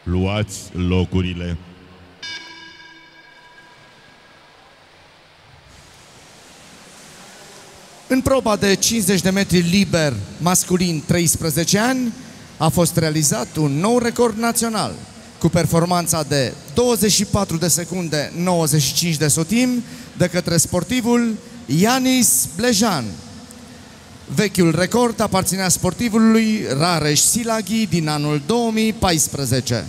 Luați locurile. În proba de 50 de metri liber, masculin 13 ani, a fost realizat un nou record național, cu performanța de 24 de secunde 95 de sotim de către sportivul Ianis Blejan. Vechiul record aparținea sportivului Rareș Silaghi din anul 2014.